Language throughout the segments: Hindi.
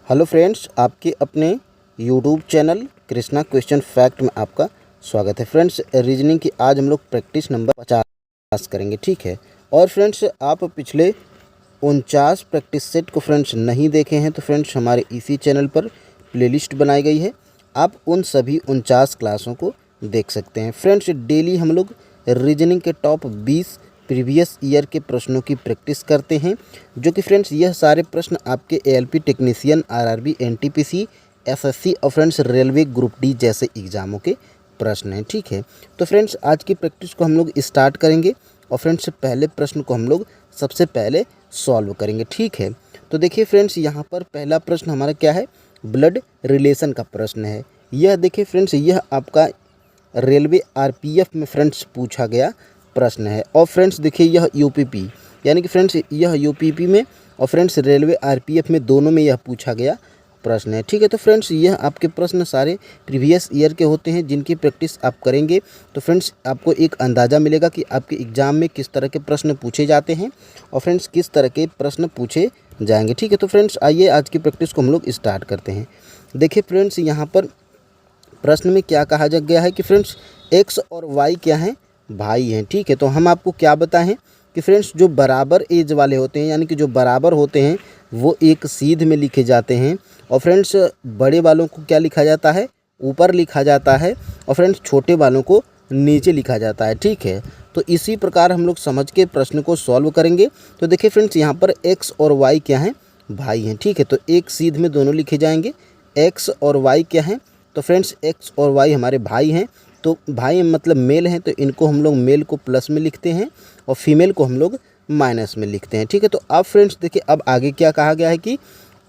हेलो फ्रेंड्स, आपके अपने YouTube channel Krishna question fact में आपका स्वागत है। फ्रेंड्स, रीजनिंग की आज हम लोग प्रैक्टिस नंबर 50 करेंगे, ठीक है। और फ्रेंड्स, आप पिछले 49 प्रैक्टिस सेट को फ्रेंड्स नहीं देखे हैं तो फ्रेंड्स हमारे इसी चैनल पर प्लेलिस्ट बनाई गई है, आप उन सभी 49 क्लासों को देख सकते हैं। फ्रेंड्स, डेली हम लोग रीजनिंग के टॉप 20 प्रीवियस ईयर के प्रश्नों की प्रैक्टिस करते हैं, जो कि फ्रेंड्स यह सारे प्रश्न आपके ALP technician, RRB, NTPC, SSC और फ्रेंड्स रेलवे ग्रुप डी जैसे एग्ज़ामों के प्रश्न हैं, ठीक है। तो फ्रेंड्स आज की प्रैक्टिस को हम लोग स्टार्ट करेंगे और फ्रेंड्स पहले प्रश्न को हम लोग सबसे पहले सॉल्व करेंगे, ठीक है। तो देखिए फ्रेंड्स, यहाँ पर पहला प्रश्न हमारा क्या है, ब्लड रिलेशन का प्रश्न है। यह देखिए फ्रेंड्स, यह आपका रेलवे आरपीएफ में फ्रेंड्स पूछा गया प्रश्न है। और फ्रेंड्स देखिए, यह यूपीपी यानी कि फ्रेंड्स यह यूपीपी में और फ्रेंड्स रेलवे आरपीएफ में दोनों में यह पूछा गया प्रश्न है, ठीक है। तो फ्रेंड्स यह आपके प्रश्न सारे प्रीवियस ईयर के होते हैं, जिनकी प्रैक्टिस आप करेंगे तो फ्रेंड्स आपको एक अंदाज़ा मिलेगा कि आपके एग्ज़ाम में किस तरह के प्रश्न पूछे जाते हैं और फ्रेंड्स किस तरह के प्रश्न पूछे जाएंगे, ठीक है। तो फ्रेंड्स आइए आज की प्रैक्टिस को हम लोग स्टार्ट करते हैं। देखिए फ्रेंड्स, यहाँ पर प्रश्न में क्या कहा जा गया है कि फ्रेंड्स एक्स और वाई क्या हैं, भाई हैं, ठीक है। तो हम आपको क्या बताएं कि फ्रेंड्स जो बराबर एज वाले होते हैं यानी कि जो बराबर होते हैं वो एक सीध में लिखे जाते हैं, और फ्रेंड्स बड़े वालों को क्या लिखा जाता है, ऊपर लिखा जाता है, और फ्रेंड्स छोटे वालों को नीचे लिखा जाता है, ठीक है। तो इसी प्रकार हम लोग समझ के प्रश्न को सॉल्व करेंगे। तो देखिए फ्रेंड्स, यहाँ पर एक्स और वाई क्या हैं, भाई हैं, ठीक है। तो एक सीध में दोनों लिखे जाएंगे। एक्स और वाई क्या हैं, तो फ्रेंड्स एक्स और वाई हमारे भाई हैं। तो भाई मतलब मेल हैं, तो इनको हम लोग मेल को प्लस में लिखते हैं और फीमेल को हम लोग माइनस में लिखते हैं, ठीक है। तो अब फ्रेंड्स देखिए, अब आगे क्या कहा गया है कि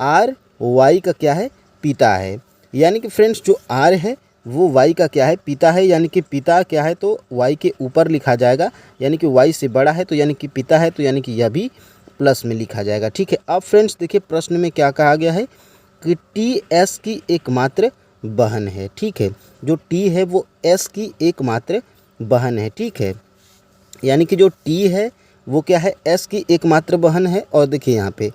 आर वाई का क्या है, पिता है। यानी कि फ्रेंड्स जो आर है वो वाई का क्या है, पिता है। यानी कि पिता क्या है तो वाई के ऊपर लिखा जाएगा, यानी कि वाई से बड़ा है तो यानी कि पिता है, तो यानी कि यह भी प्लस में लिखा जाएगा, ठीक है। अब फ्रेंड्स देखिए, प्रश्न में क्या कहा गया है कि टी एस की एकमात्र बहन है, ठीक है। जो टी है वो एस की एकमात्र बहन है, ठीक है। यानी कि जो टी है वो क्या है, एस की एकमात्र बहन है। और देखिए यहाँ पे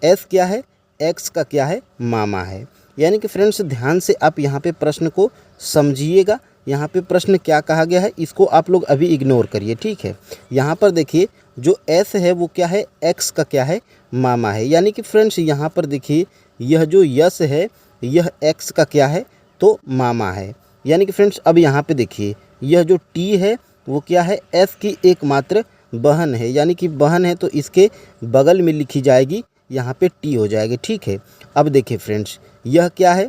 एस क्या है, एक्स का क्या है, मामा है। यानी कि फ्रेंड्स ध्यान से आप यहाँ पे प्रश्न को समझिएगा। यहाँ पे प्रश्न क्या कहा गया है इसको आप लोग अभी इग्नोर करिए, ठीक है। यहाँ पर देखिए, जो एस है वो क्या है, एक्स का क्या है, मामा है। यानी कि फ्रेंड्स यहाँ पर देखिए, यह जो यस है यह एक्स का क्या है, तो मामा है। यानी कि फ्रेंड्स अब यहाँ पे देखिए, यह जो टी है वो क्या है, एस की एकमात्र बहन है। यानी कि बहन है तो इसके बगल में लिखी जाएगी, यहाँ पे टी हो जाएगी, ठीक है। अब देखिए फ्रेंड्स, यह क्या है,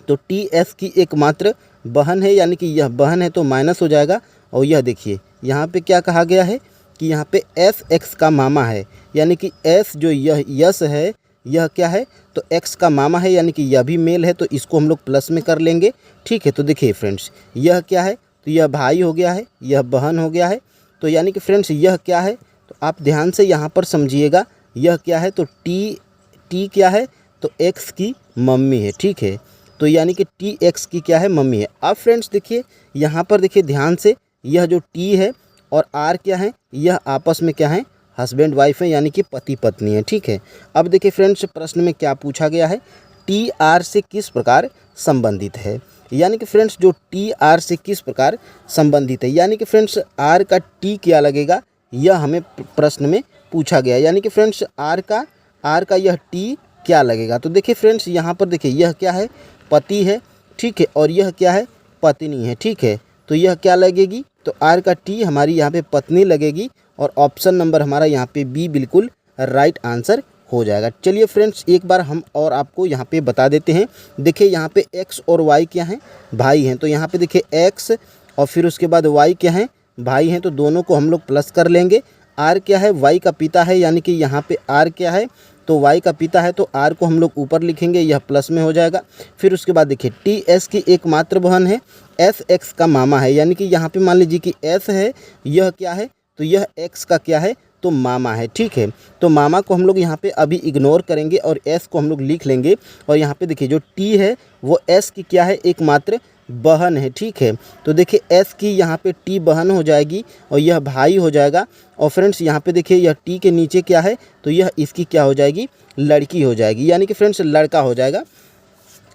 तो टी एस की एकमात्र बहन है, यानी कि यह बहन है तो माइनस हो जाएगा। और यह देखिए यहाँ पे क्या कहा गया है कि यहाँ पे एस एक्स का मामा है। यानी कि एस जो यह यस है यह क्या है, तो एक्स का मामा है, यानी कि यह भी मेल है, तो इसको हम लोग प्लस में कर लेंगे, ठीक है। तो देखिए फ्रेंड्स, यह क्या है, तो यह भाई हो गया है, यह बहन हो गया है। तो यानी कि फ्रेंड्स यह क्या है, तो आप ध्यान से यहाँ पर समझिएगा, यह क्या है, तो टी क्या है, तो एक्स की मम्मी है, ठीक है। तो यानी कि टी एक्स की क्या है, मम्मी है। अब फ्रेंड्स देखिए, यहाँ पर देखिए ध्यान से, यह जो टी है और आर क्या है, यह आपस में क्या है, हस्बैंड वाइफ है, यानी कि पति पत्नी है, ठीक है। अब देखिए फ्रेंड्स, प्रश्न में क्या पूछा गया है, टी आर से किस प्रकार संबंधित है। यानी कि फ्रेंड्स जो टी आर से किस प्रकार संबंधित है, यानी कि फ्रेंड्स आर का टी क्या लगेगा, यह हमें प्रश्न में पूछा गया। यानी कि फ्रेंड्स आर का यह टी क्या लगेगा। तो देखिए फ्रेंड्स, यहाँ पर देखिए, यह क्या है, पति है, ठीक है, और यह क्या है, पत्नी है, ठीक है। तो यह क्या लगेगी, तो आर का टी हमारी यहाँ पे पत्नी लगेगी, और ऑप्शन नंबर हमारा यहाँ पे बी बिल्कुल राइट आंसर हो जाएगा। चलिए फ्रेंड्स, एक बार हम और आपको यहाँ पे बता देते हैं। देखिए यहाँ पे एक्स और वाई क्या हैं, भाई हैं। तो यहाँ पे देखिए एक्स और फिर उसके बाद वाई क्या हैं, भाई हैं, तो दोनों को हम लोग प्लस कर लेंगे। आर क्या है, वाई का पिता है, यानी कि यहाँ पे आर क्या है, तो वाई का पिता है, तो आर को हम लोग ऊपर लिखेंगे, यह प्लस में हो जाएगा। फिर उसके बाद देखिए टी एस की एकमात्र बहन है, एस एक्स का मामा है। यानी कि यहाँ पे मान लीजिए कि एस है, यह क्या है, तो यह एक्स का क्या है, तो मामा है, ठीक है। तो मामा को हम लोग यहाँ पे अभी इग्नोर करेंगे और एस को हम लोग लिख लेंगे। और यहाँ पे देखिए जो टी है वो एस की क्या है, एकमात्र बहन है, ठीक है। तो देखिए एस की यहाँ पे टी बहन हो जाएगी और यह भाई हो जाएगा। और फ्रेंड्स यहाँ पे देखिए यह टी के नीचे क्या है, तो यह इसकी क्या हो जाएगी, लड़की हो जाएगी, यानी कि फ्रेंड्स लड़का हो जाएगा।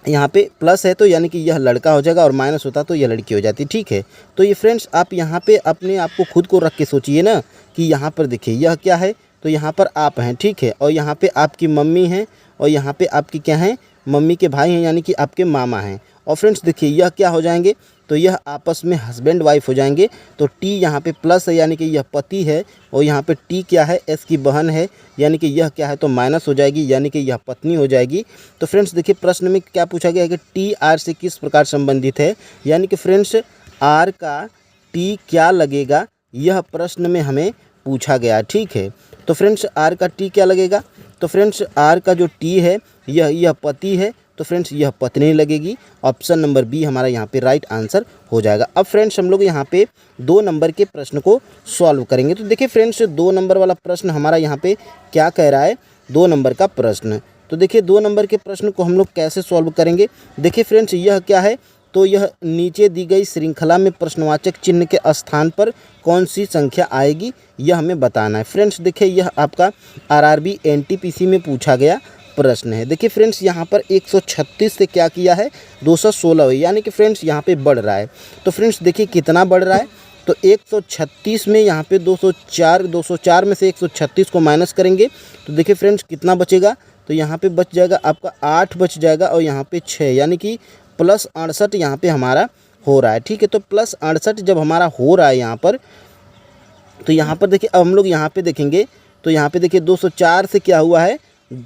यहाँ पे प्लस है तो यानी कि यह लड़का हो जाएगा और माइनस होता तो यह लड़की हो जाती, ठीक है। तो ये फ्रेंड्स आप यहाँ पे अपने आप को खुद को रख के सोचिए ना कि यहाँ पर देखिए यह क्या है, तो यहाँ पर आप हैं, ठीक है। और यहाँ पे आपकी मम्मी हैं और यहाँ पे आपकी क्या हैं, मम्मी के भाई हैं, यानी कि आपके मामा हैं। और फ्रेंड्स देखिए यह क्या हो जाएंगे, तो यह आपस में हस्बैंड वाइफ हो जाएंगे। तो टी यहाँ पे प्लस है यानी कि यह पति है, और यहाँ पे टी क्या है, एस की बहन है, यानी कि यह क्या है, तो माइनस हो जाएगी, यानी कि यह पत्नी हो जाएगी। तो फ्रेंड्स देखिए प्रश्न में क्या पूछा गया है कि टी आर से किस प्रकार संबंधित है, यानी कि फ्रेंड्स आर का टी क्या लगेगा, यह प्रश्न में हमें पूछा गया, ठीक है। तो फ्रेंड्स आर का टी क्या लगेगा, तो फ्रेंड्स आर का जो टी है यह पति है, तो फ्रेंड्स यह पत्नी लगेगी। ऑप्शन नंबर बी हमारा यहाँ पे राइट आंसर हो जाएगा। अब फ्रेंड्स हम लोग यहाँ पे 2 नंबर के प्रश्न को सॉल्व करेंगे। तो देखिए फ्रेंड्स 2 नंबर वाला प्रश्न हमारा यहाँ पे क्या कह रहा है, 2 नंबर का प्रश्न। तो देखिए 2 नंबर के प्रश्न को हम लोग कैसे सॉल्व करेंगे। देखिए फ्रेंड्स यह क्या है, तो यह नीचे दी गई श्रृंखला में प्रश्नवाचक चिन्ह के स्थान पर कौन सी संख्या आएगी, यह हमें बताना है। फ्रेंड्स देखिए यह आपका आरआरबी एनटीपीसी में पूछा गया प्रश्न है। देखिए फ्रेंड्स यहाँ पर 136 से क्या किया है, 216 है, यानी कि फ्रेंड्स यहाँ पे बढ़ रहा है। तो फ्रेंड्स देखिए कितना बढ़ रहा है, तो 136 में यहाँ पे 204 में से 136 को माइनस करेंगे तो देखिए फ्रेंड्स कितना बचेगा, तो यहाँ पे बच जाएगा आपका 8 बच जाएगा और यहाँ पे 6, यानी कि प्लस 68 यहाँ पे हमारा हो रहा है, ठीक है। तो प्लस 68 जब हमारा हो रहा है यहाँ पर, तो यहाँ पर देखिए अब हम लोग यहाँ पे देखेंगे, तो यहाँ पे देखिए 204 से क्या हुआ है,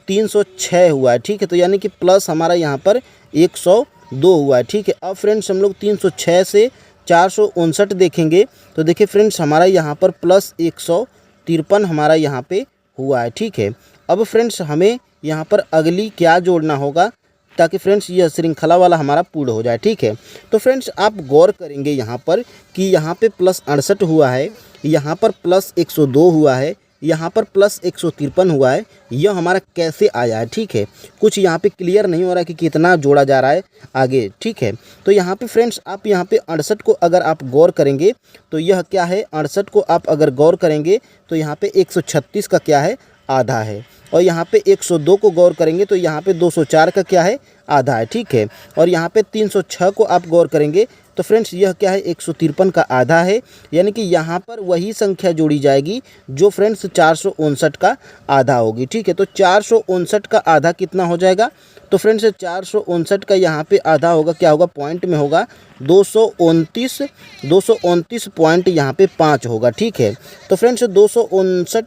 306 हुआ है, ठीक है। तो यानी कि प्लस हमारा यहाँ पर 102 हुआ है, ठीक है। अब फ्रेंड्स हम लोग 306 से 459 देखेंगे, तो देखिए फ्रेंड्स हमारा यहाँ पर प्लस 153 हमारा यहाँ पे हुआ है, ठीक है। अब फ्रेंड्स हमें यहाँ पर अगली क्या जोड़ना होगा ताकि फ्रेंड्स यह श्रृंखला वाला हमारा पूर्ण हो जाए, ठीक है। तो फ्रेंड्स आप गौर करेंगे यहाँ पर कि यहाँ पे प्लस 68 हुआ है, यहाँ पर प्लस 102 हुआ है, यहाँ पर प्लस 153 हुआ है, यह हमारा कैसे आया है, ठीक है। कुछ यहाँ पे क्लियर नहीं हो रहा है कि कितना जोड़ा जा रहा है आगे, ठीक है। तो यहाँ पे फ्रेंड्स आप यहाँ पे 68 को अगर आप गौर करेंगे तो यह क्या है, 68 को आप अगर गौर करेंगे तो यहाँ पे 136 का क्या है, आधा है। और यहाँ पे 102 को गौर करेंगे तो यहाँ पे 204 का क्या है, आधा है, ठीक है। और यहाँ पे 306 को आप गौर करेंगे तो फ्रेंड्स यह क्या है, 153 का आधा है, यानी कि यहाँ पर वही संख्या जोड़ी जाएगी जो फ्रेंड्स 459 का आधा होगी, ठीक है। तो 459 का आधा कितना हो जाएगा, तो फ्रेंड्स 459 का यहाँ पे आधा होगा, क्या होगा, पॉइंट में होगा 229 पॉइंट यहाँ पे 5 होगा, ठीक है। तो फ्रेंड्स 259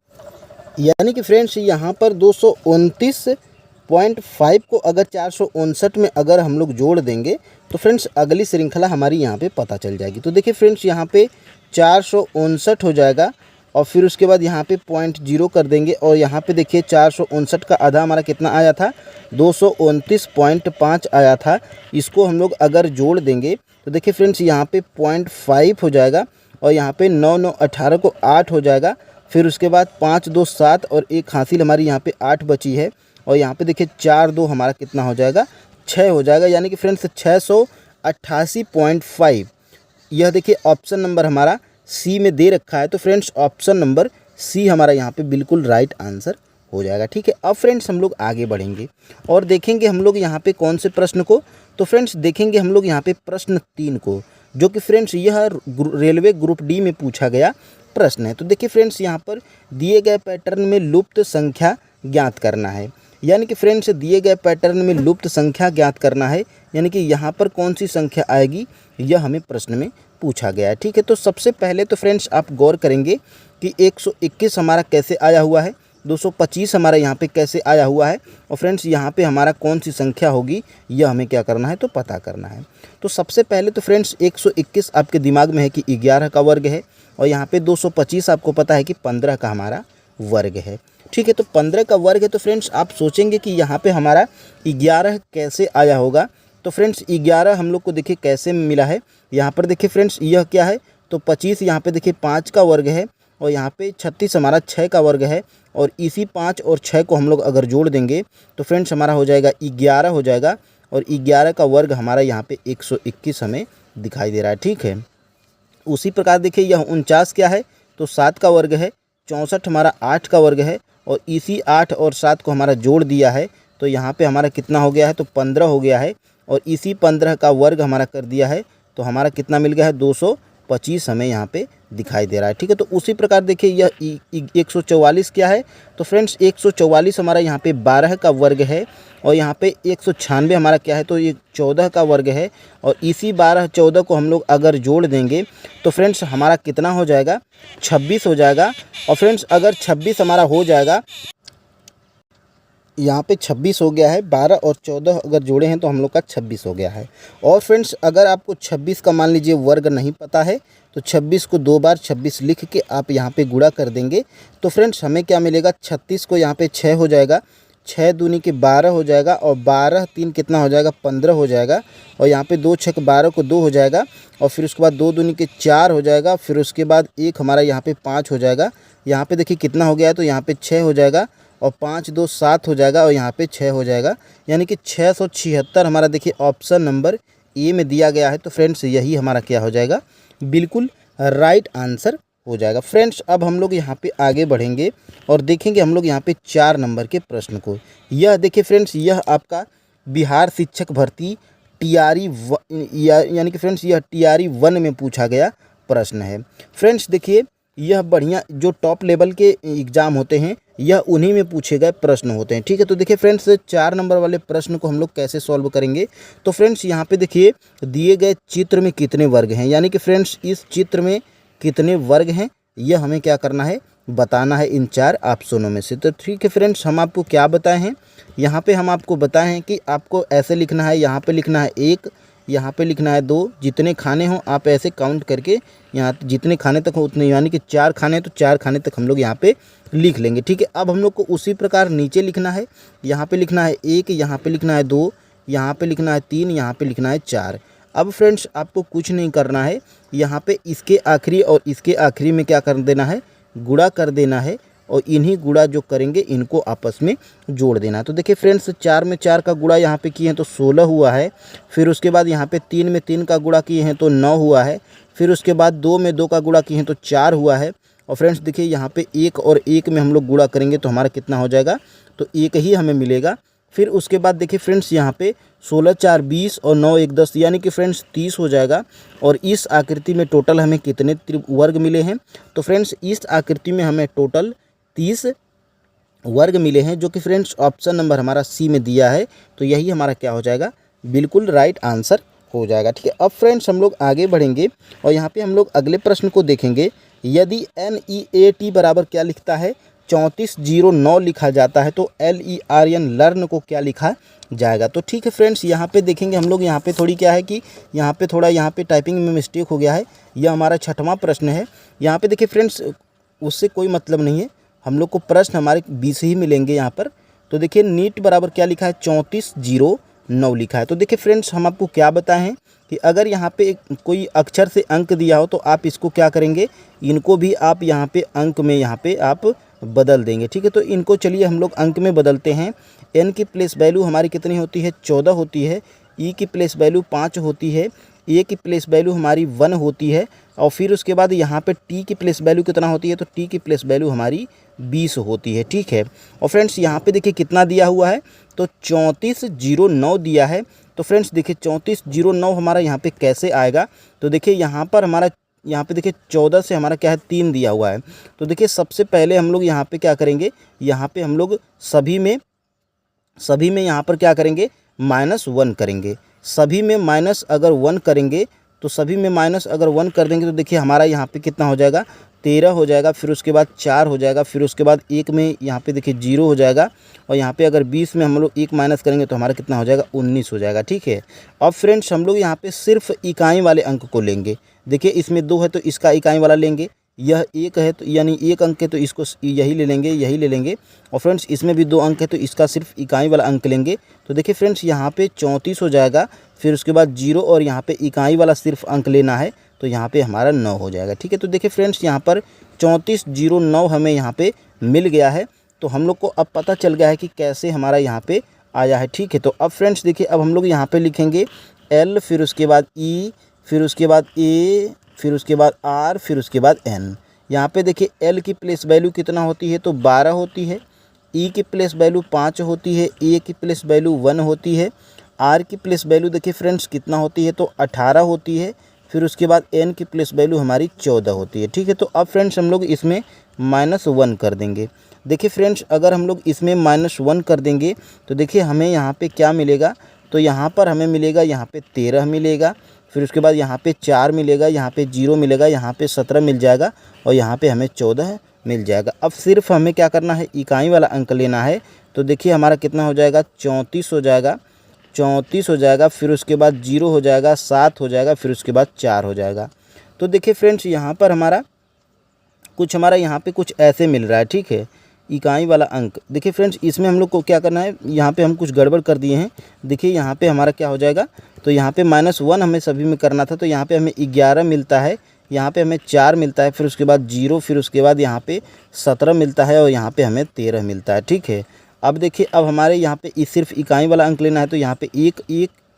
यानी कि फ्रेंड्स यहाँ पर 229.5 को अगर 459 में अगर हम लोग जोड़ देंगे तो फ्रेंड्स अगली श्रृंखला हमारी यहाँ पे पता चल जाएगी। तो देखिए फ्रेंड्स यहाँ पे 459 हो जाएगा और फिर उसके बाद यहाँ पे 0.0 कर देंगे और यहाँ पे देखिए 459 का आधा हमारा कितना आया था, 229.5 आया था। इसको हम लोग अगर जोड़ देंगे तो देखिए फ्रेंड्स यहाँ पे 0.5 हो जाएगा और यहाँ पे 9 9 18 को 8 हो जाएगा। फिर उसके बाद 5 2 7 और एक हासिल हमारी यहाँ पे 8 बची है और यहाँ पे देखिए 4 2 हमारा कितना हो जाएगा, 6 हो जाएगा, यानी कि फ्रेंड्स 688.5। यह देखिए ऑप्शन नंबर हमारा सी में दे रखा है, तो फ्रेंड्स ऑप्शन नंबर सी हमारा यहाँ पे बिल्कुल राइट आंसर हो जाएगा, ठीक है। अब फ्रेंड्स हम लोग आगे बढ़ेंगे और देखेंगे हम लोग यहाँ पे कौन से प्रश्न को, तो फ्रेंड्स देखेंगे हम लोग यहाँ पे प्रश्न 3 को, जो कि फ्रेंड्स यह रेलवे ग्रुप डी में पूछा गया प्रश्न है। तो देखिए फ्रेंड्स यहाँ पर दिए गए पैटर्न में लुप्त संख्या ज्ञात करना है, यानी कि फ्रेंड्स दिए गए पैटर्न में लुप्त संख्या ज्ञात करना है, यानी कि यहाँ पर कौन सी संख्या आएगी यह हमें प्रश्न में पूछा गया है, ठीक है। तो सबसे पहले तो फ्रेंड्स आप गौर करेंगे कि 121 हमारा कैसे आया हुआ है, 225 हमारा यहाँ पे कैसे आया हुआ है और फ्रेंड्स यहाँ पे हमारा कौन सी संख्या होगी यह हमें क्या करना है, तो पता करना है। तो सबसे पहले तो फ्रेंड्स 121 आपके दिमाग में है कि 11 का वर्ग है और यहाँ पे 225 आपको पता है कि 15 का हमारा वर्ग है, ठीक है। तो 15 का वर्ग है, तो फ्रेंड्स आप सोचेंगे कि यहाँ पे हमारा 11 कैसे आया होगा। तो फ्रेंड्स 11 हम लोग को देखिए कैसे मिला है, यहाँ पर देखिए फ्रेंड्स यह क्या है, तो 25 यहाँ पे देखिए 5 का वर्ग है और यहाँ पे 36 हमारा 6 का वर्ग है, और इसी 5 और 6 को हम लोग अगर जोड़ देंगे तो फ्रेंड्स हमारा हो जाएगा 11 हो जाएगा, और 11 का वर्ग हमारा यहाँ पे 121 हमें दिखाई दे रहा है। ठीक है, उसी प्रकार देखिए यह 49 क्या है, तो 7 का वर्ग है। 64 हमारा 8 का वर्ग है, और इसी 8 और 7 को हमारा जोड़ दिया है तो यहाँ पे हमारा कितना हो गया है, तो 15 हो गया है, और इसी 15 का वर्ग हमारा कर दिया है तो हमारा कितना मिल गया है, 225 हमें यहाँ पे दिखाई दे रहा है। ठीक है, तो उसी प्रकार देखिए यह 144 क्या है, तो फ्रेंड्स 144 हमारा यहाँ पे 12 का वर्ग है, और यहाँ पे 196 हमारा क्या है, तो ये 14 का वर्ग है, और इसी 12 14 को हम लोग अगर जोड़ देंगे तो फ्रेंड्स हमारा कितना हो जाएगा, 26 हो जाएगा। और फ्रेंड्स अगर 26 हमारा हो जाएगा, यहाँ पे 26 हो गया है, 12 और 14 अगर जोड़े हैं तो हम लोग का 26 हो गया है। और फ्रेंड्स अगर आपको 26 का मान लीजिए वर्ग नहीं पता है तो 26 को 2 बार 26 लिख के आप यहाँ पे गुणा कर देंगे तो फ्रेंड्स हमें क्या मिलेगा, 36 को यहाँ पे 6 हो जाएगा, 6 दूनी के 12 हो जाएगा, और 12 3 कितना हो जाएगा, 15 हो जाएगा, और यहाँ पे 2 6 12 को 2 हो जाएगा, और फिर उसके बाद 2 दूनी के 4 हो जाएगा, फिर उसके बाद 1 हमारा यहाँ पे 5 हो जाएगा। यहाँ पे देखिए कितना हो गया है, तो यहाँ पे 6 हो जाएगा, और 5 2 7 हो जाएगा, और यहाँ पे 6 हो जाएगा, यानी कि 676 हमारा देखिए ऑप्शन नंबर ए में दिया गया है। तो फ्रेंड्स यही हमारा क्या हो जाएगा, बिल्कुल राइट आंसर हो जाएगा। फ्रेंड्स अब हम लोग यहाँ पे आगे बढ़ेंगे और देखेंगे हम लोग यहाँ पे 4 नंबर के प्रश्न को। यह देखिए फ्रेंड्स, यह आपका बिहार शिक्षक भर्ती टीआरई यानी कि फ्रेंड्स यह टीआरई 1 में पूछा गया प्रश्न है। फ्रेंड्स देखिए यह बढ़िया जो टॉप लेवल के एग्ज़ाम होते हैं यह उन्हीं में पूछे गए प्रश्न होते हैं। ठीक है, तो देखिए फ्रेंड्स 4 नंबर वाले प्रश्न को हम लोग कैसे सॉल्व करेंगे, तो फ्रेंड्स यहाँ पे देखिए दिए गए चित्र में कितने वर्ग हैं, यानी कि फ्रेंड्स इस चित्र में कितने वर्ग हैं यह हमें क्या करना है, बताना है इन 4 ऑप्शनों में से। तो ठीक है फ्रेंड्स, हम आपको क्या बताए हैं, यहाँ पे हम आपको बताए हैं कि आपको ऐसे लिखना है, यहाँ पे लिखना है 1, यहाँ पे लिखना है 2, जितने खाने हों आप ऐसे काउंट करके यहाँ जितने खाने तक हो उतने, यानी कि 4 खाने तो 4 खाने तक हम लोग यहाँ पे लिख लेंगे। ठीक है, अब हम लोग को उसी प्रकार नीचे लिखना है, यहाँ पे लिखना है 1, यहाँ पे लिखना है 2, यहाँ पे लिखना है 3, यहाँ पे लिखना है 4। अब फ्रेंड्स आपको कुछ नहीं करना है, यहाँ पे इसके आखिरी और इसके आखिरी में क्या कर देना है, गुणा कर देना है, और इन्हीं गुणा जो करेंगे इनको आपस में जोड़ देना। तो देखिए फ्रेंड्स 4 में 4 का गुणा यहाँ पे किए हैं तो 16 हुआ है, फिर उसके बाद यहाँ पे 3 में 3 का गुणा किए हैं तो 9 हुआ है, फिर उसके बाद 2 में 2 का गुणा किए हैं तो 4 हुआ है, और फ्रेंड्स देखिए यहाँ पे 1 और 1 में हम लोग गुणा करेंगे तो हमारा कितना हो जाएगा, तो 1 ही हमें मिलेगा। फिर उसके बाद देखिए फ्रेंड्स यहाँ पे 16 4 20 और 9 1 10, यानी कि फ्रेंड्स 30 हो जाएगा। और इस आकृति में टोटल हमें कितने वर्ग मिले हैं, तो फ्रेंड्स इस आकृति में हमें टोटल 30 वर्ग मिले हैं, जो कि फ्रेंड्स ऑप्शन नंबर हमारा सी में दिया है। तो यही हमारा क्या हो जाएगा, बिल्कुल राइट आंसर हो जाएगा। ठीक है, अब फ्रेंड्स हम लोग आगे बढ़ेंगे और यहाँ पे हम लोग अगले प्रश्न को देखेंगे। यदि NEAT बराबर क्या लिखता है, 3409 लिखा जाता है तो LERN लर्न को क्या लिखा जाएगा। तो ठीक है फ्रेंड्स, यहाँ पे देखेंगे हम लोग, यहाँ पे थोड़ी क्या है कि यहाँ पे थोड़ा यहाँ पे टाइपिंग में मिस्टेक हो गया है। यह हमारा 6वां प्रश्न है। यहाँ पे देखिए फ्रेंड्स उससे कोई मतलब नहीं है, हम लोग को प्रश्न हमारे 20 ही मिलेंगे यहाँ पर। तो देखिए नीट बराबर क्या लिखा है, 3409 लिखा है। तो देखिए फ्रेंड्स हम आपको क्या बताएं हैं कि अगर यहाँ पे कोई अक्षर से अंक दिया हो तो आप इसको क्या करेंगे, इनको भी आप यहाँ पे अंक में यहाँ पे आप बदल देंगे। ठीक है, तो इनको चलिए हम लोग अंक में बदलते हैं। n की प्लेस वैल्यू हमारी कितनी होती है, 14 होती है। e की प्लेस वैल्यू 5 होती है। a की प्लेस वैल्यू हमारी 1 होती है। और फिर उसके बाद यहाँ पे t की प्लेस वैल्यू कितना होती है, तो t की प्लेस वैल्यू हमारी 20 होती है। ठीक है, और फ्रेंड्स यहाँ पे देखिए कितना दिया हुआ है, तो 3409 दिया है। तो फ्रेंड्स देखिए 3409 हमारा यहाँ पे कैसे आएगा, तो देखिए यहाँ पर हमारा यहाँ पे देखिए 14 से हमारा क्या है, 3 दिया हुआ है। तो देखिए सबसे पहले हम लोग यहाँ पे क्या करेंगे, यहाँ पे हम लोग सभी में यहाँ पर क्या करेंगे, -1 करेंगे। सभी में माइनस अगर 1 करेंगे तो सभी में माइनस अगर 1 कर देंगे तो देखिए हमारा यहाँ पे कितना हो जाएगा, 13 हो जाएगा। फिर उसके बाद 4 हो जाएगा। फिर उसके बाद 1 में यहाँ पे देखिए 0 हो जाएगा। और यहाँ पे अगर 20 में हम लोग 1 माइनस करेंगे तो हमारा कितना हो जाएगा, 19 हो जाएगा। ठीक है, अब फ्रेंड्स हम लोग यहाँ पे सिर्फ इकाई वाले अंक को लेंगे। देखिए इसमें 2 है तो इसका इकाई वाला लेंगे, यह 1 है तो यानी 1 अंक है तो इसको यही ले लेंगे। और फ्रेंड्स इसमें भी 2 अंक है तो इसका सिर्फ इकाई वाला अंक लेंगे। तो देखिए फ्रेंड्स यहाँ पे 34 हो जाएगा। फिर उसके बाद 0 और यहाँ पे इकाई वाला सिर्फ अंक लेना है तो यहाँ पे हमारा 9 हो जाएगा। ठीक है, तो देखिए फ्रेंड्स यहाँ पर 3409 हमें यहाँ पे मिल गया है। तो हम लोग को अब पता चल गया है कि कैसे हमारा यहाँ पे आया है। ठीक है, तो अब फ्रेंड्स देखिए अब हम लोग यहाँ पे लिखेंगे L, फिर उसके बाद E, फिर उसके बाद A, फिर उसके बाद R, फिर उसके बाद N। यहाँ पे देखिए L की प्लेस वैल्यू कितना होती है, तो 12 होती है। E की प्लेस वैल्यू 5 होती है। A की प्लेस वैल्यू 1 होती है। R की प्लेस वैल्यू देखिए फ्रेंड्स कितना होती है, तो 18 होती है। फिर उसके बाद N की प्लेस वैल्यू हमारी 14 होती है। ठीक है, तो अब फ्रेंड्स हम लोग इसमें -1 कर देंगे। देखिए फ्रेंड्स अगर हम लोग इसमें -1 कर देंगे तो देखिए हमें यहाँ पे क्या मिलेगा, तो यहाँ पर हमें मिलेगा यहाँ पे 13 मिलेगा। फिर उसके बाद यहाँ पे 4 मिलेगा, यहाँ पे 0 मिलेगा, यहाँ पे 17 मिल जाएगा और यहाँ पे हमें 14 मिल जाएगा। अब सिर्फ हमें क्या करना है, इकाई वाला अंक लेना है। तो देखिए हमारा कितना हो जाएगा, 34 हो जाएगा, 34 हो जाएगा। फिर उसके बाद 0 हो जाएगा, 7 हो जाएगा, फिर उसके बाद 4 हो जाएगा। तो देखिए फ्रेंड्स यहाँ पर हमारा यहाँ पे कुछ ऐसे मिल रहा है। ठीक है, इकाई वाला अंक। देखिए फ्रेंड्स इसमें हम लोग को क्या करना है, यहाँ पे हम कुछ गड़बड़ कर दिए हैं। देखिए यहाँ पे हमारा क्या हो जाएगा, तो यहाँ पे -1 हमें सभी में करना था, तो यहाँ पे हमें 11 मिलता है, यहाँ पे हमें 4 मिलता है, फिर उसके बाद 0, फिर उसके बाद यहाँ पे 17 मिलता है और यहाँ पे हमें 13 मिलता है। ठीक है, अब देखिए अब हमारे यहाँ पे सिर्फ इकाई वाला अंक लेना है, तो यहाँ पे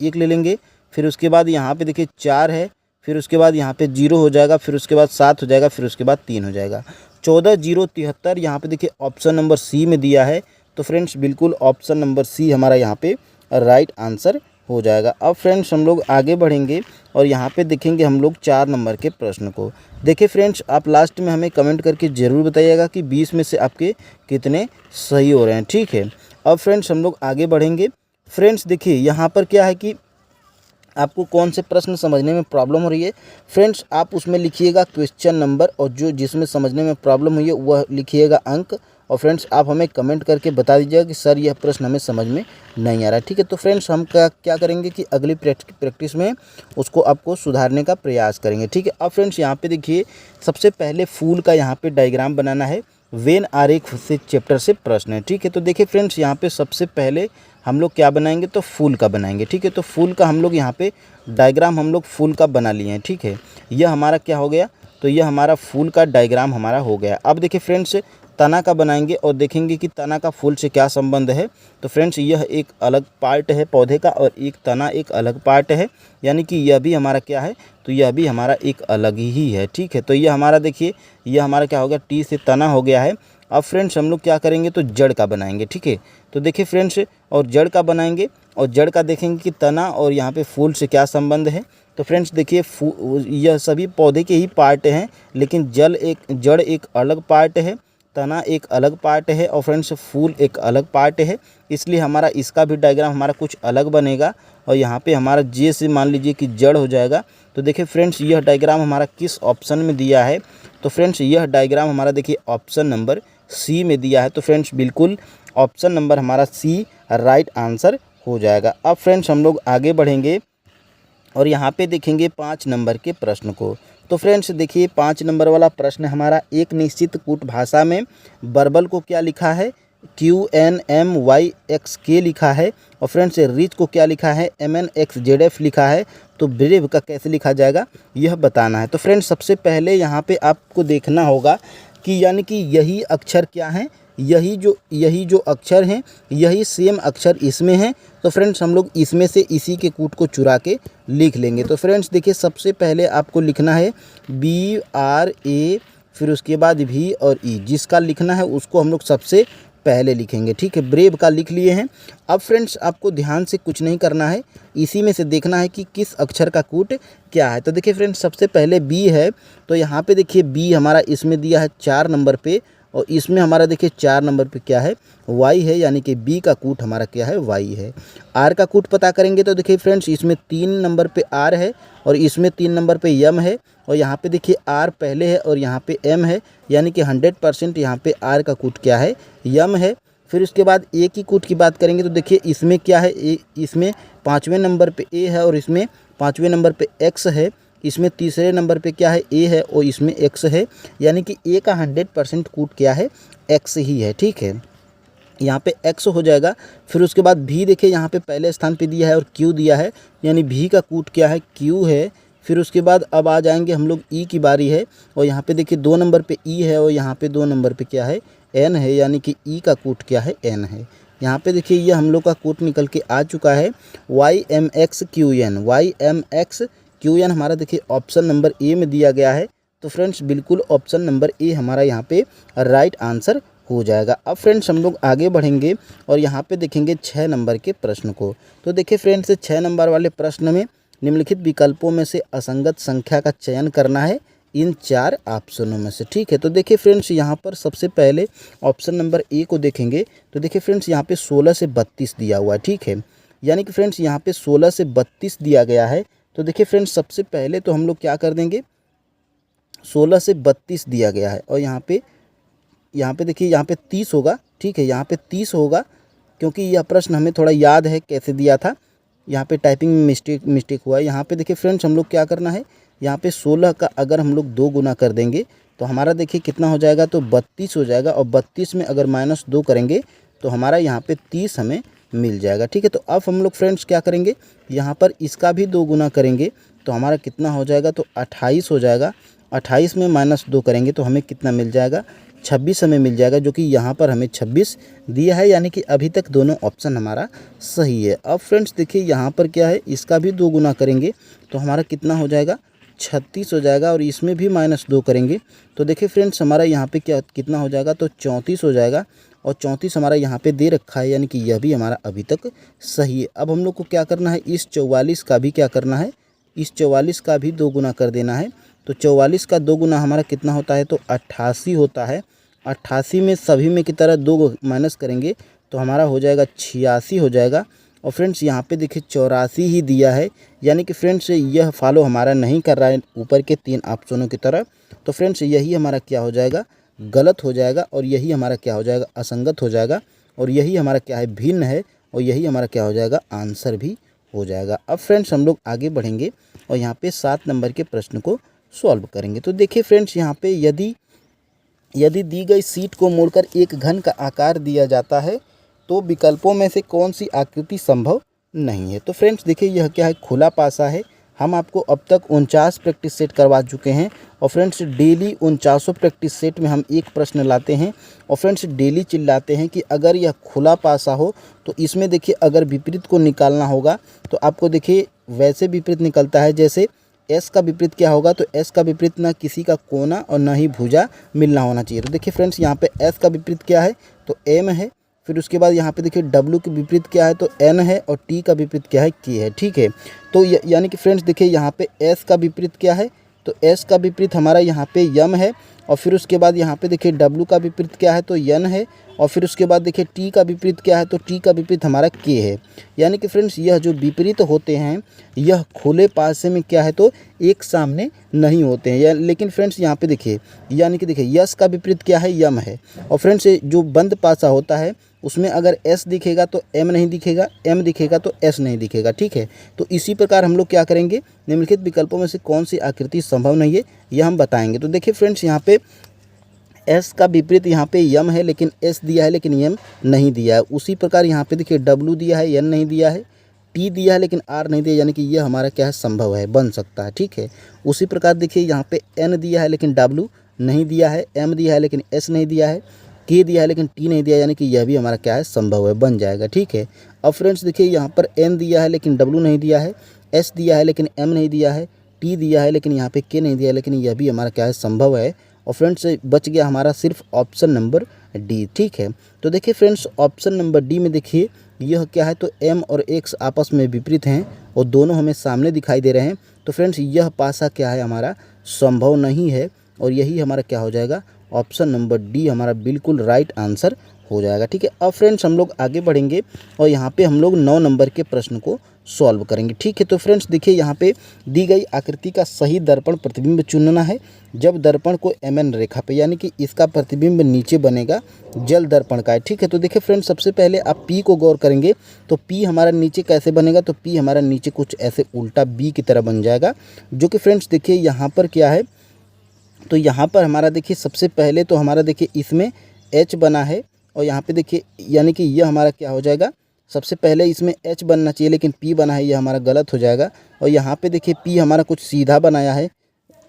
एक ले लेंगे। फिर उसके बाद यहाँ पे देखिए 4 है, फिर उसके बाद यहाँ पे 0 हो जाएगा, फिर उसके बाद 7 हो जाएगा, फिर उसके बाद 3 हो जाएगा। 14073 यहाँ पे देखिए ऑप्शन नंबर सी में दिया है। तो फ्रेंड्स बिल्कुल ऑप्शन नंबर सी हमारा यहाँ पे राइट आंसर हो जाएगा। अब फ्रेंड्स हम लोग आगे बढ़ेंगे और यहाँ पे देखेंगे हम लोग 4 नंबर के प्रश्न को। देखिए फ्रेंड्स आप लास्ट में हमें कमेंट करके ज़रूर बताइएगा कि 20 में से आपके कितने सही हो रहे हैं। ठीक है, अब फ्रेंड्स हम लोग आगे बढ़ेंगे। फ्रेंड्स देखिए यहाँ पर क्या है कि आपको कौन से प्रश्न समझने में प्रॉब्लम हो रही है, फ्रेंड्स आप उसमें लिखिएगा क्वेश्चन नंबर और जो जिसमें समझने में प्रॉब्लम हुई है वह लिखिएगा अंक। और फ्रेंड्स आप हमें कमेंट करके बता दीजिएगा कि सर यह प्रश्न हमें समझ में नहीं आ रहा है। ठीक है, तो फ्रेंड्स हम क्या करेंगे कि अगली प्रैक्टिस में उसको आपको सुधारने का प्रयास करेंगे। ठीक है, अब फ्रेंड्स यहाँ पे देखिए सबसे पहले फूल का यहाँ पे डायग्राम बनाना है। वेन आरेख से चैप्टर से प्रश्न है। ठीक है, तो देखिए फ्रेंड्स यहाँ पे सबसे पहले हम लोग क्या बनाएंगे, तो फूल का बनाएंगे। ठीक है, तो फूल का हम लोग यहाँ पे डायग्राम हम लोग फूल का बना लिए हैं। ठीक है, यह हमारा क्या हो गया, तो यह हमारा फूल का डायग्राम हमारा हो गया। अब देखिए फ्रेंड्स तना का बनाएंगे और देखेंगे कि तना का फूल से क्या संबंध है। तो फ्रेंड्स यह एक अलग पार्ट है पौधे का और एक तना एक अलग पार्ट है, यानी कि यह भी हमारा क्या है, तो यह भी हमारा एक अलग ही है। ठीक है, तो यह हमारा देखिए यह हमारा क्या हो गया, टी से तना हो गया है। अब फ्रेंड्स हम लोग क्या करेंगे, तो जड़ का बनाएंगे। ठीक है, तो देखिए फ्रेंड्स और जड़ का बनाएंगे और जड़ का देखेंगे कि तना और यहाँ पे फूल से क्या संबंध है। तो फ्रेंड्स देखिए यह सभी पौधे के ही पार्ट हैं, लेकिन जड़ एक अलग पार्ट है, तना एक अलग पार्ट है और फ्रेंड्स फूल एक अलग पार्ट है। इसलिए हमारा इसका भी डायग्राम हमारा कुछ अलग बनेगा और यहाँ पे हमारा जे से मान लीजिए कि जड़ हो जाएगा। तो देखिए फ्रेंड्स यह डायग्राम हमारा किस ऑप्शन में दिया है, तो फ्रेंड्स यह डायग्राम हमारा देखिए ऑप्शन नंबर सी में दिया है। तो फ्रेंड्स बिल्कुल ऑप्शन नंबर हमारा सी राइट आंसर हो जाएगा। अब फ्रेंड्स हम लोग आगे बढ़ेंगे और यहाँ पे देखेंगे 5 नंबर के प्रश्न को। तो फ्रेंड्स देखिए 5 नंबर वाला प्रश्न हमारा एक निश्चित कूट भाषा में बर्बल को क्या लिखा है, QNMYXK लिखा है और फ्रेंड्स रिच को क्या लिखा है, MNXZF लिखा है। तो ब्रेव का कैसे लिखा जाएगा यह बताना है। तो फ्रेंड्स सबसे पहले यहाँ पे आपको देखना होगा कि यानी कि यही अक्षर क्या है, यही जो अक्षर हैं यही सेम अक्षर इसमें है। तो फ्रेंड्स हम लोग इसमें से इसी के कूट को चुरा के लिख लेंगे। तो फ्रेंड्स देखिए सबसे पहले आपको लिखना है BRA, फिर उसके बाद V और E, जिसका लिखना है उसको हम लोग सबसे पहले लिखेंगे। ठीक है, ब्रेव का लिख लिए हैं। अब फ्रेंड्स आपको ध्यान से कुछ नहीं करना है, इसी में से देखना है कि किस अक्षर का कूट क्या है। तो देखिए फ्रेंड्स सबसे पहले B है, तो यहाँ पे देखिए B हमारा इसमें दिया है 4 नंबर पे और इसमें हमारा देखिए 4 नंबर पे क्या है, Y है, यानी कि B का कूट हमारा क्या है, Y है। R का कूट पता करेंगे तो देखिए फ्रेंड्स इसमें 3 नंबर पे R है और इसमें 3 नंबर पे M है और यहाँ पे देखिए R पहले है और यहाँ पे M है, यानी कि 100% यहाँ पे R का कूट क्या है, M है। फिर उसके बाद A की कूट की बात करेंगे तो देखिए इसमें क्या है, इसमें 5वें नंबर पे A है और इसमें 5वें नंबर पे X है, इसमें तीसरे नंबर पे क्या है, A है और इसमें X है, यानी कि A का 100% कूट क्या है, X ही है। ठीक है, यहाँ पे X हो जाएगा। फिर उसके बाद V देखिए यहाँ पे पहले स्थान पे दिया है और Q दिया है, यानी V का कूट क्या है, Q है, फिर उसके बाद अब आ जाएंगे हम लोग ई की बारी है, और यहाँ पे देखिए 2 नंबर पे ई है और यहाँ पे 2 नंबर पे क्या है एन है, यानी कि ई का कूट क्या है एन है। यहाँ पे देखिए ये हम लोग का कूट निकल के आ चुका है YMXQN। YMXQN हमारा देखिए ऑप्शन नंबर ए में दिया गया है। तो फ्रेंड्स बिल्कुल ऑप्शन नंबर ए हमारा यहाँ पे राइट आंसर हो जाएगा। अब फ्रेंड्स हम लोग आगे बढ़ेंगे और यहाँ पे देखेंगे 6 नंबर के प्रश्न को। तो देखिए फ्रेंड्स 6 नंबर वाले प्रश्न में निम्नलिखित विकल्पों में से असंगत संख्या का चयन करना है इन 4 ऑप्शनों में से, ठीक है। तो देखिए फ्रेंड्स यहाँ पर सबसे पहले ऑप्शन नंबर ए को देखेंगे। तो देखिए फ्रेंड्स यहाँ पे 16 से 32 दिया हुआ है, ठीक है। यानी कि फ्रेंड्स यहाँ पे 16 से 32 दिया गया है। तो देखिए फ्रेंड्स सबसे पहले तो हम लोग क्या कर देंगे, 16 से 32 दिया गया है और यहाँ पे देखिए यहाँ पे 30 होगा, ठीक है। यहाँ पे 30 होगा क्योंकि यह प्रश्न हमें थोड़ा याद है कैसे दिया था। यहाँ पे टाइपिंग में मिस्टेक हुआ है। यहाँ पे देखिए फ्रेंड्स हम लोग क्या करना है, यहाँ पे 16 का अगर हम लोग 2 गुना कर देंगे तो हमारा देखिए कितना हो जाएगा, तो 32 हो जाएगा। और 32 में अगर -2 करेंगे तो हमारा यहाँ पे 30 हमें मिल जाएगा, ठीक है। तो अब हम लोग फ्रेंड्स क्या करेंगे, यहाँ पर इसका भी 2 गुना करेंगे तो हमारा कितना हो जाएगा, तो 28 हो जाएगा। 28 में -2 करेंगे तो हमें कितना मिल जाएगा, 26 हमें मिल जाएगा, जो कि यहाँ पर हमें 26 दिया है। यानी कि अभी तक दोनों ऑप्शन हमारा सही है। अब फ्रेंड्स देखिए यहाँ पर क्या है, इसका भी 2 गुना करेंगे तो हमारा कितना हो जाएगा, 36 हो जाएगा। और इसमें भी -2 करेंगे तो देखिए फ्रेंड्स हमारा यहाँ पे क्या कितना हो जाएगा, तो 34 हो जाएगा। और 34 हमारा यहाँ पे दे रखा है, यानी कि यह भी हमारा अभी तक सही है। अब हम लोग को क्या करना है, इस 44 का भी क्या करना है, इस 44 का भी 2 गुना कर देना है। तो 44 का 2 गुना हमारा कितना होता है, तो 88 होता है। 88 में सभी में की तरह 2 माइनस करेंगे तो हमारा हो जाएगा 86 हो जाएगा। और फ्रेंड्स यहाँ पे देखिए 84 ही दिया है, यानी कि फ्रेंड्स यह फॉलो हमारा नहीं कर रहा है ऊपर के 3 ऑप्शनों की तरह। तो फ्रेंड्स यही हमारा क्या हो जाएगा, गलत हो जाएगा। और यही हमारा क्या हो जाएगा, असंगत हो जाएगा। और यही हमारा क्या है, भिन्न है। और यही हमारा क्या हो जाएगा, आंसर भी हो जाएगा। अब फ्रेंड्स हम लोग आगे बढ़ेंगे और यहाँ पे 7 नंबर के प्रश्न को सॉल्व करेंगे। तो देखिए फ्रेंड्स यहाँ पे यदि दी गई शीट को मोड़कर एक घन का आकार दिया जाता है तो विकल्पों में से कौन सी आकृति संभव नहीं है। तो फ्रेंड्स देखिए यह क्या है, खुला पासा है। हम आपको अब तक 49 प्रैक्टिस सेट करवा चुके हैं। और फ्रेंड्स डेली 49 प्रैक्टिस सेट में हम एक प्रश्न लाते हैं। और फ्रेंड्स डेली चिल्लाते हैं कि अगर यह खुला पासा हो तो इसमें देखिए अगर विपरीत को निकालना होगा तो आपको देखिए वैसे विपरीत निकलता है जैसे एस का विपरीत क्या होगा, तो एस का विपरीत ना किसी का कोना और ना ही भुजा मिलना होना चाहिए। तो देखिए फ्रेंड्स यहाँ पे एस का विपरीत क्या है, तो एम है। फिर उसके बाद यहाँ पे देखिए डब्ल्यू के विपरीत क्या है, तो एन है। और टी का विपरीत क्या है, के है, ठीक है। तो यानी कि फ्रेंड्स देखिए यहाँ पे एस का विपरीत क्या है, तो एस का विपरीत हमारा यहाँ पे यम है। और फिर उसके बाद यहाँ पे देखिए डब्ल्यू का विपरीत क्या है, तो यन है। और फिर उसके बाद देखिए टी का विपरीत क्या है, तो टी का विपरीत हमारा के है। यानी कि फ्रेंड्स यह जो विपरीत होते हैं यह खुले पासे में क्या है, तो एक सामने नहीं होते हैं। लेकिन फ्रेंड्स यहाँ पे देखिए, यानी कि देखिए यस का विपरीत क्या है, यम है। और फ्रेंड्स जो बंद पासा होता है उसमें अगर एस दिखेगा तो एम नहीं दिखेगा, एम दिखेगा तो एस नहीं दिखेगा, ठीक है। तो इसी प्रकार हम लोग क्या करेंगे, निम्नलिखित विकल्पों में से कौन सी आकृति संभव नहीं है यह हम बताएंगे। तो देखिए फ्रेंड्स यहाँ पे एस का विपरीत यहाँ पे यम है, लेकिन एस दिया है लेकिन यम नहीं दिया है। उसी प्रकार यहाँ पे देखिए डब्ल्यू दिया है, एन नहीं दिया है, टी दिया है लेकिन आर नहीं दिया, यानी कि यह हमारा क्या है, संभव है, बन सकता है, ठीक है। उसी प्रकार देखिए यहाँ पे एन दिया है लेकिन डब्ल्यू नहीं दिया है, एम दिया है लेकिन एस नहीं दिया है, के दिया है लेकिन टी नहीं दिया, यानी कि यह भी हमारा क्या है, संभव है, बन जाएगा, ठीक है। अब फ्रेंड्स देखिए यहाँ पर एन दिया है लेकिन डब्ल्यू नहीं दिया है, एस दिया है लेकिन एम नहीं दिया है, टी दिया है लेकिन यहाँ पे के नहीं दिया, लेकिन यह भी हमारा क्या है, संभव है। और फ्रेंड्स बच गया हमारा सिर्फ ऑप्शन नंबर डी, ठीक है। तो देखिए फ्रेंड्स ऑप्शन नंबर डी में देखिए यह क्या है, तो एम और एक्स आपस में विपरीत हैं और दोनों हमें सामने दिखाई दे रहे हैं। तो फ्रेंड्स यह पासा क्या है, हमारा संभव नहीं है। और यही हमारा क्या हो जाएगा, ऑप्शन नंबर डी हमारा बिल्कुल राइट आंसर हो जाएगा, ठीक है। अब फ्रेंड्स हम लोग आगे बढ़ेंगे और यहाँ पे हम लोग 9 नंबर के प्रश्न को सॉल्व करेंगे, ठीक है। तो फ्रेंड्स देखिए यहाँ पे दी गई आकृति का सही दर्पण प्रतिबिंब चुनना है जब दर्पण को एमएन रेखा पे, यानी कि इसका प्रतिबिंब नीचे बनेगा जल दर्पण का है, ठीक है। तो देखिए फ्रेंड्स सबसे पहले आप पी को गौर करेंगे तो पी हमारा नीचे कैसे बनेगा, तो पी हमारा नीचे कुछ ऐसे उल्टा बी की तरह बन जाएगा। जो कि फ्रेंड्स देखिए यहाँ पर क्या है, तो यहाँ पर हमारा देखिए सबसे पहले तो हमारा देखिए इसमें एच बना है और यहाँ पे देखिए यानी कि यह हमारा क्या हो जाएगा, सबसे पहले इसमें एच बनना चाहिए लेकिन पी बना है, ये हमारा गलत हो जाएगा। और यहाँ पे देखिए पी हमारा कुछ सीधा बनाया है,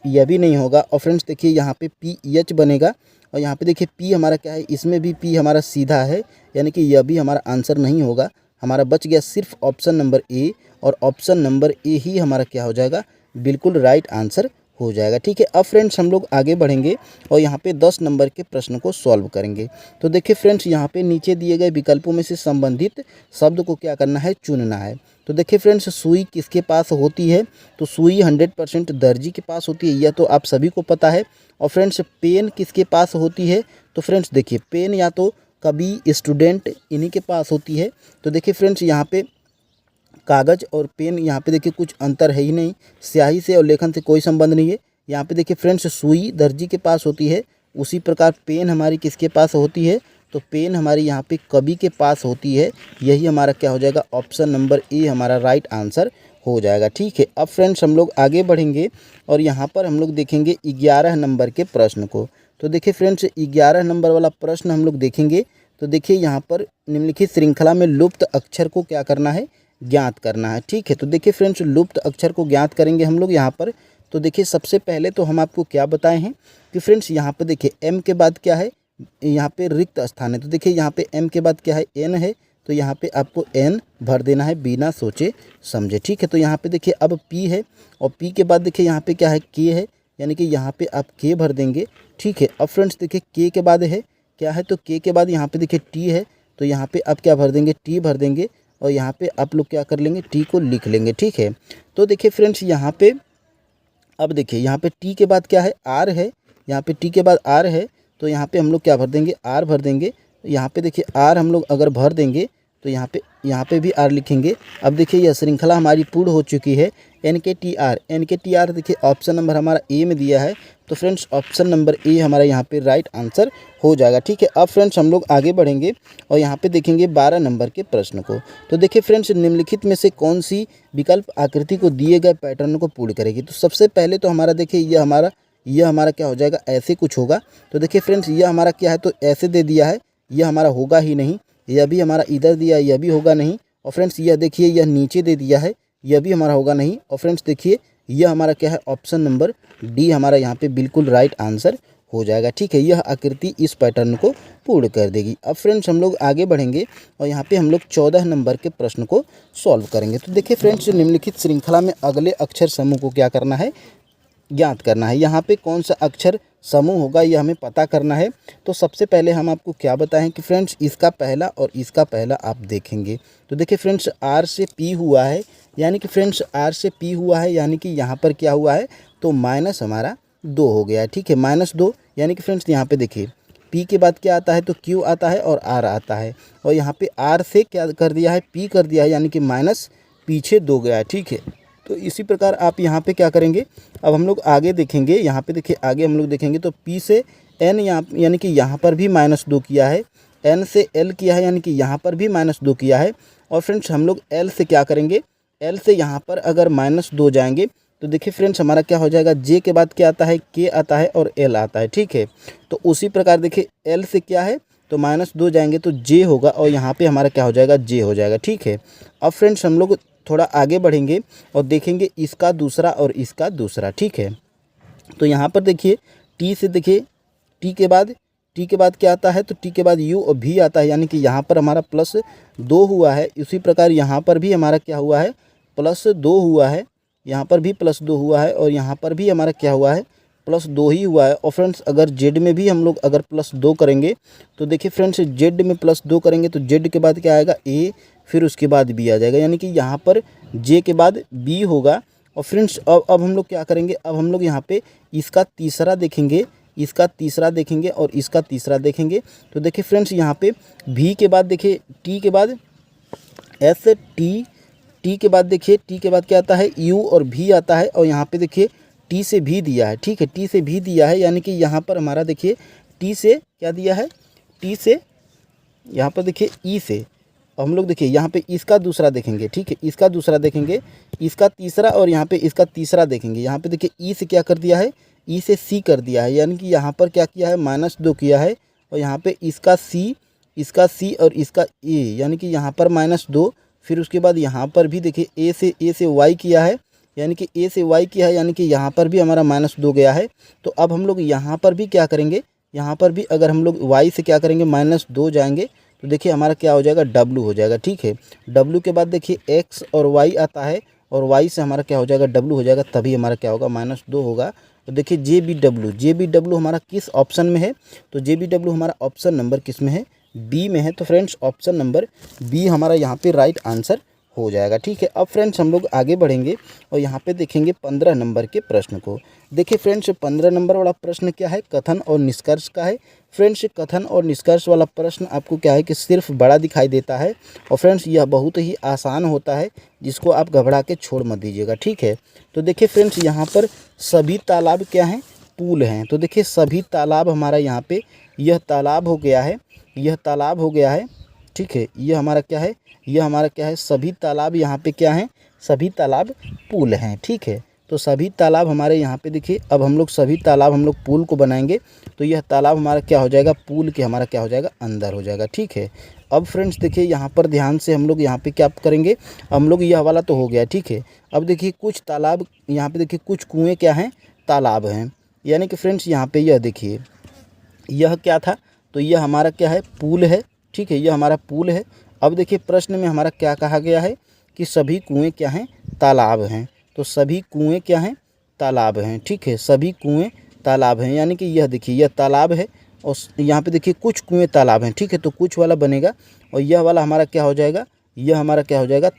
यह भी नहीं होगा। और फ्रेंड्स देखिए यहाँ पे पी एच बनेगा और यहाँ पे देखिए पी हमारा क्या है, इसमें भी पी हमारा सीधा है, यानी कि यह भी हमारा आंसर नहीं होगा। हमारा बच गया सिर्फ ऑप्शन नंबर ए, और ऑप्शन नंबर ए ही हमारा क्या हो जाएगा, बिल्कुल राइट आंसर हो जाएगा। ठीक है, अब फ्रेंड्स हम लोग आगे बढ़ेंगे और यहाँ पे 10 नंबर के प्रश्न को सॉल्व करेंगे। तो देखिए फ्रेंड्स, यहाँ पे नीचे दिए गए विकल्पों में से संबंधित शब्द को क्या करना है, चुनना है। तो देखिए फ्रेंड्स, सुई किसके पास होती है, तो सुई 100% दर्जी के पास होती है, यह तो आप सभी को पता है। और फ्रेंड्स, पेन किसके पास होती है, तो फ्रेंड्स देखिए पेन या तो कभी स्टूडेंट इन्हीं के पास होती है। तो देखिए फ्रेंड्स, यहाँ पे कागज़ और पेन, यहाँ पे देखिए कुछ अंतर है ही नहीं, स्याही से और लेखन से कोई संबंध नहीं है। यहाँ पे देखिए फ्रेंड्स, सुई दर्जी के पास होती है, उसी प्रकार पेन हमारी किसके पास होती है, तो पेन हमारी यहाँ पे कवि के पास होती है। यही हमारा क्या हो जाएगा, ऑप्शन नंबर ए हमारा राइट आंसर हो जाएगा। ठीक है, अब फ्रेंड्स हम लोग आगे बढ़ेंगे और यहाँ पर हम लोग देखेंगे 11 नंबर के प्रश्न को। तो देखिए फ्रेंड्स, 11 नंबर वाला प्रश्न हम लोग देखेंगे। तो देखिए यहाँ पर निम्नलिखित श्रृंखला में लुप्त अक्षर को क्या करना है, ज्ञात करना है। ठीक है, तो देखिए फ्रेंड्स, लुप्त अक्षर को ज्ञात करेंगे हम लोग यहाँ पर। तो देखिए सबसे पहले तो हम आपको क्या बताए हैं कि फ्रेंड्स यहाँ पर देखिए एम के बाद क्या है, यहाँ पे रिक्त स्थान है। तो देखिए यहाँ पे एम के बाद क्या है, एन है, तो यहाँ पे आपको एन भर देना है बिना सोचे समझे। ठीक है, तो यहाँ पे देखिए अब पी है और पी के बाद देखिए यहाँ पे क्या है, के है, यानी कि यहाँ पे आप के भर देंगे। ठीक है, अब फ्रेंड्स देखिए के के बाद है क्या है, तो के के बाद यहाँ पे देखिए टी है, तो यहाँ पे आप क्या भर देंगे, टी भर देंगे और यहाँ पे आप लोग क्या कर लेंगे, टी को लिख लेंगे। ठीक है, तो देखिए फ्रेंड्स यहाँ पे अब देखिए यहाँ पे टी के बाद क्या है, आर है, यहाँ पे टी के बाद आर है, तो यहाँ पे हम लोग क्या भर देंगे, आर भर देंगे। यहाँ पे देखिए आर हम लोग अगर भर देंगे तो यहाँ पे भी आर लिखेंगे। अब देखिए यह श्रृंखला हमारी पूर्ण हो चुकी है। एन के टी आर देखिए ऑप्शन नंबर हमारा ए में दिया है, तो फ्रेंड्स ऑप्शन नंबर ए हमारा यहाँ पे राइट आंसर हो जाएगा। ठीक है, अब फ्रेंड्स हम लोग आगे बढ़ेंगे और यहाँ पे देखेंगे 12 नंबर के प्रश्न को। तो देखिए फ्रेंड्स, निम्नलिखित में से कौन सी विकल्प आकृति को दिए गए पैटर्न को पूर्ण करेगी। तो सबसे पहले तो हमारा देखिए यह हमारा क्या हो जाएगा, ऐसे कुछ होगा। तो देखिए फ्रेंड्स, यह हमारा क्या है, तो ऐसे दे दिया है, यह हमारा होगा ही नहीं। यह भी हमारा इधर दिया है, यह भी होगा नहीं। और फ्रेंड्स यह देखिए, यह नीचे दे दिया है, यह भी हमारा होगा नहीं। और फ्रेंड्स देखिए, यह हमारा क्या है, ऑप्शन नंबर डी हमारा यहाँ पे बिल्कुल राइट आंसर हो जाएगा। ठीक है, यह आकृति इस पैटर्न को पूर्ण कर देगी। अब फ्रेंड्स हम लोग आगे बढ़ेंगे और यहाँ पे हम लोग 14 नंबर के प्रश्न को सॉल्व करेंगे। तो देखिए फ्रेंड्स, निम्नलिखित श्रृंखला में अगले अक्षर समूह को क्या करना है, ज्ञात करना है। यहाँ पे कौन सा अक्षर समूह होगा यह हमें पता करना है। तो सबसे पहले हम आपको क्या बताएं कि फ्रेंड्स इसका पहला और इसका पहला आप देखेंगे। तो देखिए फ्रेंड्स, आर से पी हुआ है, यानी कि फ्रेंड्स आर से पी हुआ है, यानी कि यहाँ पर क्या हुआ है, तो माइनस हमारा 2 हो गया है। ठीक है, -2, यानी कि फ्रेंड्स यहाँ पे देखिए पी के बाद क्या आता है, तो क्यू आता है और आर आता है। और यहाँ पे आर से क्या कर दिया है, पी कर दिया है, यानी कि माइनस पीछे 2 गया है। ठीक है, तो इसी प्रकार आप यहाँ पे क्या करेंगे, अब हम लोग आगे देखेंगे। यहाँ पे देखिए आगे हम लोग देखेंगे तो पी से एन, यानी कि यहाँ पर भी -2 किया है, एन से एल किया है, यानी कि यहाँ पर भी -2 किया है। और फ्रेंड्स हम लोग एल से क्या करेंगे, एल से यहाँ पर अगर -2 जाएंगे तो देखिए फ्रेंड्स हमारा क्या हो जाएगा, जे के बाद क्या आता है, के आता है और एल आता है। ठीक है, तो उसी प्रकार देखिए एल से क्या है, तो -2 जाएंगे तो जे होगा और यहाँ पे हमारा क्या हो जाएगा, जे हो जाएगा। ठीक है, अब फ्रेंड्स हम लोग थोड़ा आगे बढ़ेंगे और देखेंगे इसका दूसरा और इसका दूसरा। ठीक है, तो यहाँ पर देखिए टी से देखिए टी के बाद क्या आता है, तो टी के बाद यू और भी आता है, यानी कि यहाँ पर हमारा +2 हुआ है। उसी प्रकार यहाँ पर भी हमारा क्या हुआ है, +2 हुआ है, यहाँ पर भी +2 हुआ है और यहाँ पर भी हमारा क्या हुआ है, +2 ही हुआ है। और फ्रेंड्स अगर जेड में भी हम लोग अगर +2 करेंगे तो देखिए फ्रेंड्स जेड में +2 करेंगे तो जेड के बाद क्या आएगा, ए, फिर उसके बाद बी आ जाएगा, यानी कि यहाँ पर जे के बाद बी होगा। और फ्रेंड्स अब हम लोग क्या करेंगे, अब हम लोग यहाँ पे इसका तीसरा देखेंगे, इसका तीसरा देखेंगे और इसका तीसरा देखेंगे। तो देखिए फ्रेंड्स यहाँ पे भी के बाद देखिए टी के बाद एस, टी के बाद देखिए टी के बाद क्या आता है, यू और भी आता है। और यहाँ पे देखिए टी से भी दिया है। ठीक है, टी से भी दिया है, यानी कि यहाँ पर हमारा देखिए टी से क्या दिया है, टी से यहाँ पर देखिए ई से। हम लोग देखिए यहाँ पे इसका दूसरा देखेंगे। ठीक है, इसका दूसरा देखेंगे, इसका तीसरा और यहाँ पे इसका तीसरा देखेंगे। यहाँ पे देखिए ई से क्या कर दिया है, ई से सी कर दिया है, यानी कि यहाँ पर क्या किया है, -2 किया है। और यहाँ पे इसका सी, इसका सी और इसका ए, यानी कि यहाँ पर -2। फिर उसके बाद यहाँ पर भी देखिए ए से वाई किया है, यानी कि ए से वाई किया है, यानी कि यहाँ पर भी हमारा -2 गया है। तो अब हम लोग यहाँ पर भी क्या करेंगे, यहाँ पर भी अगर हम लोग वाई से क्या करेंगे -2 जाएंगे तो देखिए हमारा क्या हो जाएगा, डब्लू हो जाएगा। ठीक है, डब्लू के बाद देखिए एक्स और वाई आता है और वाई से हमारा क्या हो जाएगा, डब्लू हो जाएगा, तभी हमारा क्या होगा, -2 होगा। तो देखिए जे बी डब्लू हमारा किस ऑप्शन में है, तो जे बी डब्लू हमारा ऑप्शन नंबर किस में है, बी में है। तो फ्रेंड्स ऑप्शन नंबर बी हमारा यहाँ पे राइट आंसर हो जाएगा। ठीक है, अब फ्रेंड्स हम लोग आगे बढ़ेंगे और यहाँ पे देखेंगे 15 नंबर के प्रश्न को। देखिए फ्रेंड्स 15 नंबर वाला प्रश्न क्या है, कथन और निष्कर्ष का है। फ्रेंड्स कथन और निष्कर्ष वाला प्रश्न आपको क्या है कि सिर्फ बड़ा दिखाई देता है और फ्रेंड्स यह बहुत ही आसान होता है, जिसको आप घबरा के छोड़ मत दीजिएगा। ठीक है, तो देखिए फ्रेंड्स यहाँ पर सभी तालाब क्या हैं, पूल हैं। तो देखिए सभी तालाब हमारा यहाँ पे यह तालाब हो गया है, यह तालाब हो गया है। ठीक है, यह हमारा क्या है, यह हमारा क्या है, सभी तालाब यहाँ पे क्या हैं, सभी तालाब पूल हैं। ठीक है, तो सभी तालाब हमारे यहाँ पे देखिए, अब हम लोग सभी तालाब हम लोग पूल को बनाएंगे तो यह तालाब हमारा क्या हो जाएगा, पूल के हमारा क्या हो जाएगा, अंदर हो जाएगा। ठीक है, अब फ्रेंड्स देखिए यहाँ पर ध्यान से हम लोग यहाँ पे क्या करेंगे, हम लोग यह वाला तो हो गया। ठीक है, अब देखिए कुछ तालाब यहाँ पे देखिए, कुछ कुएँ क्या हैं, तालाब हैं। यानी कि फ्रेंड्स यहाँ पे यह देखिए, यह क्या था, तो यह हमारा क्या है, पूल है। ठीक है, यह हमारा पूल है। अब देखिए प्रश्न में हमारा क्या कहा गया है कि सभी कुएँ क्या हैं, तालाब हैं। तो सभी कुएँ क्या हैं, तालाब हैं। ठीक है, सभी कुएँ तालाब हैं, यानी कि यह देखिए यह तालाब है और यहाँ पे देखिए कुछ कुएँ तालाब हैं। ठीक है, तो कुछ वाला बनेगा और यह वाला हमारा क्या हो जाएगा, यह हमारा क्या हो जाएगा,